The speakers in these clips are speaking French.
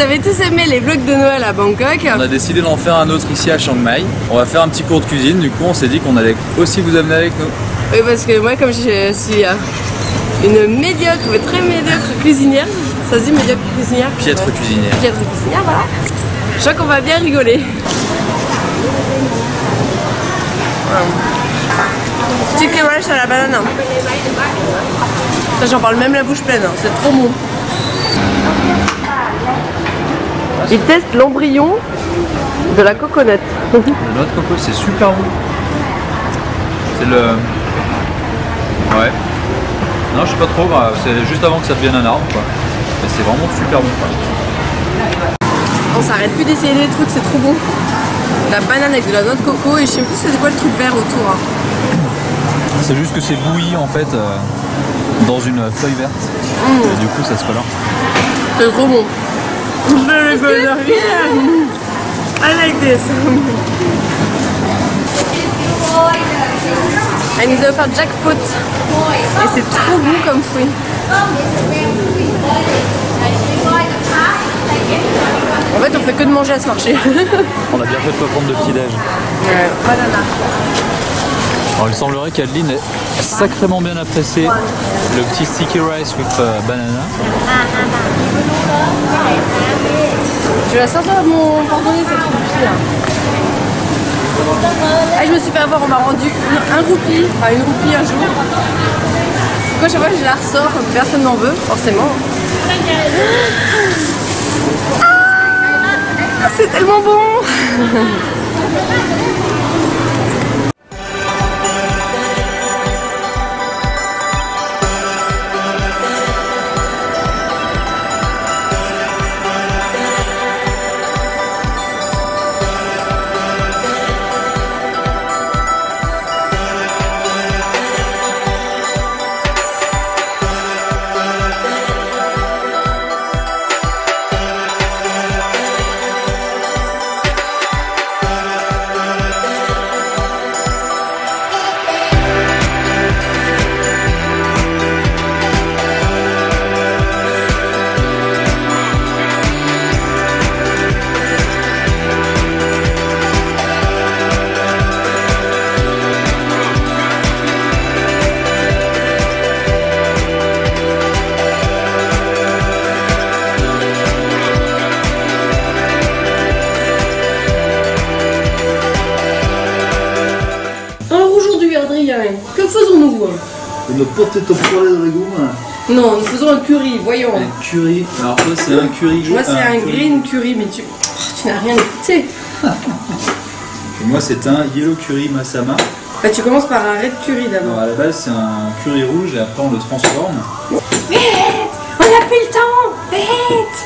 avez tous aimé les vlogs de Noël à Bangkok, on a décidé d'en faire un autre ici à Chiang Mai. On va faire un petit cours de cuisine, du coup on s'est dit qu'on allait aussi vous amener avec nous. oui, parce que moi, comme je suis une médiocre, mais très médiocre cuisinière, ça se dit médiocre cuisinière? Piètre cuisinière. Piètre cuisinière, voilà. Je crois qu'on va bien rigoler. Chicken rice à la banane. J'en parle même la bouche pleine, hein. C'est trop bon. Ils testent l'embryon de la coconut. Le noix de coco, c'est super bon. C'est le... Ouais. Non, je sais pas trop, c'est juste avant que ça devienne un arbre, quoi. Mais c'est vraiment super bon, quoi. On s'arrête plus d'essayer des trucs, c'est trop bon. La banane avec de la noix de coco et je sais plus c'est quoi le truc vert autour. Hein. C'est juste que c'est bouilli en fait dans une feuille verte. Et du coup ça se colore. C'est trop bon. I like this. Elle nous a offert jackpot. Et c'est trop bon comme fruit. En fait on fait que de manger à ce marché. On a bien fait de pas prendre de petit-déj. Banana. Alors il semblerait qu'Adeline ait sacrément bien apprécié le petit sticky rice with banana. Je vais la sortir de mon porte-monnaie cette roupie là. Ah, je me suis fait avoir, on m'a rendu un roupie, enfin une roupie un jour. Quand chaque fois je la ressors, personne n'en veut, forcément. Ah, c'est tellement bon. Que faisons-nous? Une potato poêlée de légumes. Non, nous faisons un curry, voyons. Un curry. Alors toi c'est un curry. Moi c'est un green curry, mais tu n'as rien écouté. Et moi c'est un yellow curry masama. Bah, tu commences par un red curry d'abord. Alors à la base c'est un curry rouge et après on le transforme. Vite! On n'a plus le temps! Vite!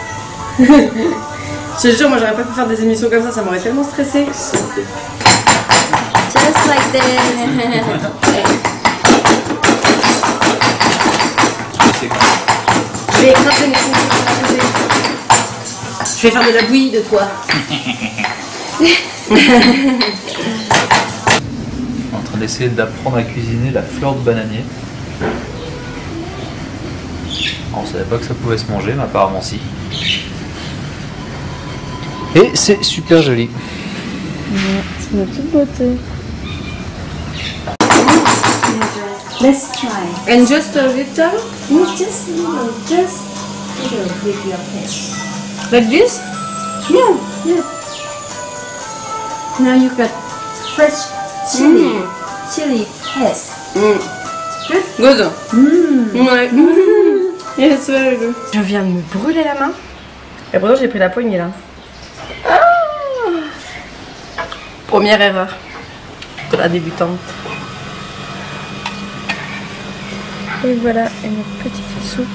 Je te jure, moi j'aurais pas pu faire des émissions comme ça m'aurait tellement stressé. Just like that. Je vais écraser mes concours. Je vais faire de la bouillie de toi. En train d'essayer d'apprendre à cuisiner la fleur de bananier. Alors, on savait pas que ça pouvait se manger, mais apparemment si. Et c'est super joli. C'est de toute beauté. Let's try. And just a little? No, just little with your fish. Like this? Yeah, yeah. Now you got fresh chili paste. Good. Ouais. Yes, very good. Je viens de me brûler la main. Et pourtant j'ai pris la poignée là. Ah, première erreur de la débutante. Et voilà une petite soupe.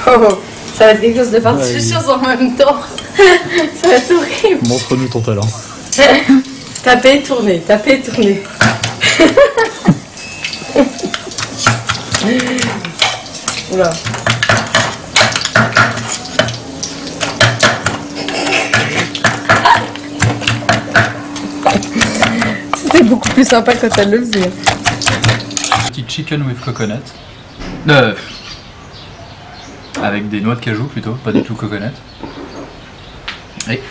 Oh, ça va être quelque chose de particulier en même temps. Ça va être horrible. Montre-nous ton talent. Taper, tourner, taper, tourner. Oula. C'était beaucoup plus sympa quand elle le faisait. Petit chicken with coconut. Avec des noix de cajou plutôt, pas du tout coconut. Et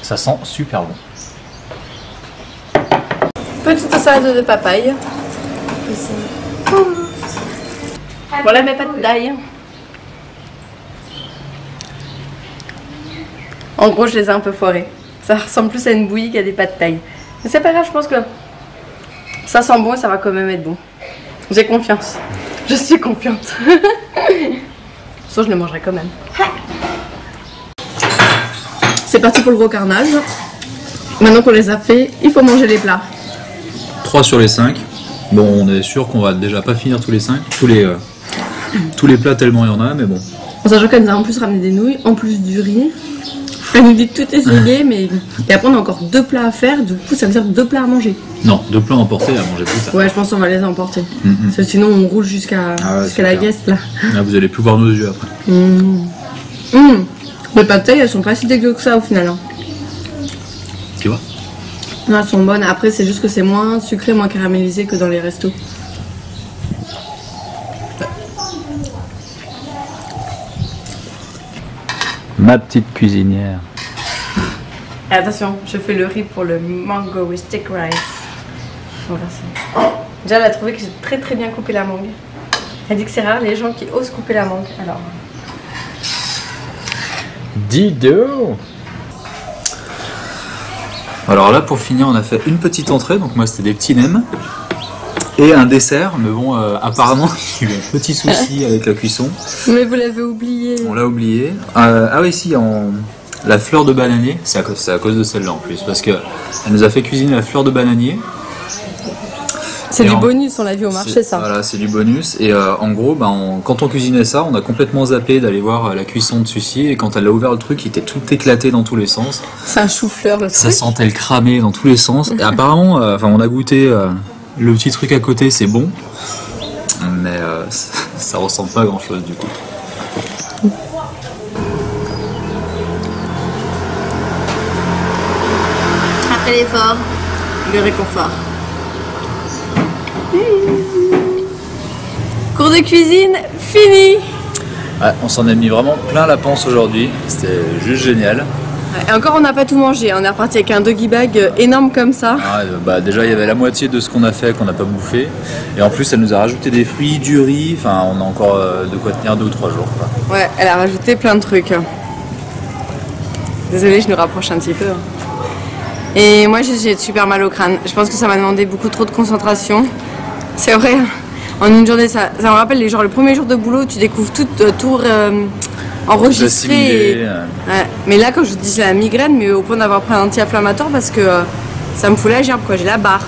ça sent super bon. Petite salade de papaye. Voilà mes pâtes d'ail. En gros, je les ai un peu foirées. Ça ressemble plus à une bouillie qu'à des pâtes d'ail. Mais c'est pas grave, je pense que ça sent bon et ça va quand même être bon. J'ai confiance. Je suis confiante. Sauf je les mangerai quand même. C'est parti pour le gros carnage. Maintenant qu'on les a fait, il faut manger les plats. 3 sur les 5. Bon, on est sûr qu'on va déjà pas finir tous les 5. Tous les plats tellement il y en a, mais bon. En sachant qu'elle nous a en plus ramené des nouilles, en plus du riz. Elle nous dit que tout est essayé, mais... Et après on a encore 2 plats à faire, du coup ça veut dire 2 plats à manger. Non, 2 plats emportés à manger plus tard. Ouais, je pense qu'on va les emporter. Parce que sinon on roule jusqu'à la guest là. Là, vous allez plus voir nos yeux après. Les pâtes taille, elles sont pas si dégueu que ça au final. Hein. Tu vois? Non, elles sont bonnes. Après, c'est juste que c'est moins sucré, moins caramélisé que dans les restos. Ma petite cuisinière. Et attention, je fais le riz pour le mango with stick rice. On va voir ça. Déjà, elle a trouvé que j'ai très très bien coupé la mangue. Elle dit que c'est rare les gens qui osent couper la mangue. Alors. Dido. Alors là, pour finir, on a fait une petite entrée. Donc moi, c'était des petits nems. Et un dessert. Mais bon, apparemment, il y a eu un petit souci avec la cuisson. Mais vous l'avez oublié. On l'a oublié. Ah oui, si, la fleur de bananier. C'est à cause de celle-là en plus. Parce qu'elle nous a fait cuisiner la fleur de bananier. C'est du bonus, on l'a vu au marché ça. Voilà, c'est du bonus. Et en gros, quand on cuisinait ça, on a complètement zappé d'aller voir la cuisson de celui-ci. Et quand elle a ouvert le truc, il était tout éclaté dans tous les sens. C'est un chou-fleur le truc. Ça sentait le cramer dans tous les sens. Et apparemment, on a goûté le petit truc à côté, c'est bon. Mais ça ressemble pas à grand-chose du coup. Après l'effort, le réconfort. Cours de cuisine fini. Ouais, on s'en est mis vraiment plein la panse aujourd'hui, c'était juste génial. Et encore on n'a pas tout mangé, on est reparti avec un doggy bag énorme comme ça. Ouais, déjà il y avait la moitié de ce qu'on a fait qu'on n'a pas bouffé. Et en plus elle nous a rajouté des fruits, du riz, enfin on a encore de quoi tenir 2 ou 3 jours. Quoi. Ouais, elle a rajouté plein de trucs. Désolée, je nous rapproche un petit peu. Et moi j'ai super mal au crâne, je pense que ça m'a demandé beaucoup trop de concentration. C'est vrai, en une journée, ça me rappelle le premier jour de boulot, tu découvres tout enregistré. Ouais. Mais là, quand je dis c'est la migraine, mais au point d'avoir pris un anti-inflammatoire parce que ça me fout la gerbe, quoi. J'ai la barre.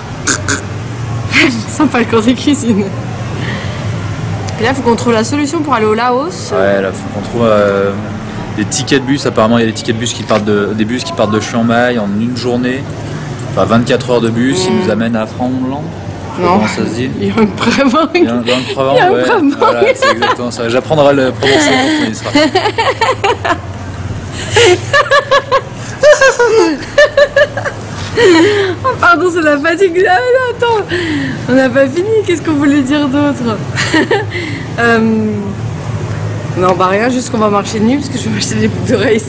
Sympa le cours de cuisine. Et là, il faut qu'on trouve la solution pour aller au Laos. Ouais, là, il faut qu'on trouve des tickets de bus. Apparemment, il y a des tickets de bus qui partent de Chiang Mai en une journée. Enfin, 24 heures de bus, ils nous amènent à Phra-Long. Non, comment ça se dit? Il y a un Pravang. Il y a un Pravang, ouais. Voilà, c'est exactement ça. J'apprendrai à le prononcer quand il sera. Oh, pardon, c'est la fatigue. Ah, non, attends, on n'a pas fini. Qu'est-ce qu'on voulait dire d'autre? Non, bah rien, juste qu'on va marcher de nuit parce que je vais m'acheter des boucles d'oreilles.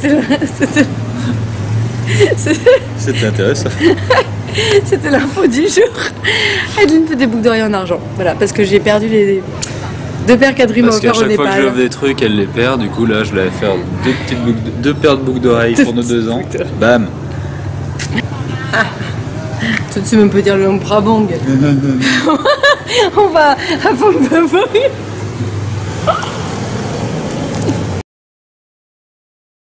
C'était intéressant. C'était l'info du jour. Adeline fait des boucles d'oreilles en argent. Voilà, parce que j'ai perdu les 2 paires qu'Adrien m'a offert au Népal. Parce qu'à chaque fois que je lève des trucs, elle les perd. Du coup, là, je vais faire 2 paires de boucles d'oreilles pour nos 2 ans. Bam. Toi, tu même peux dire le nom Prabang. On va à fond de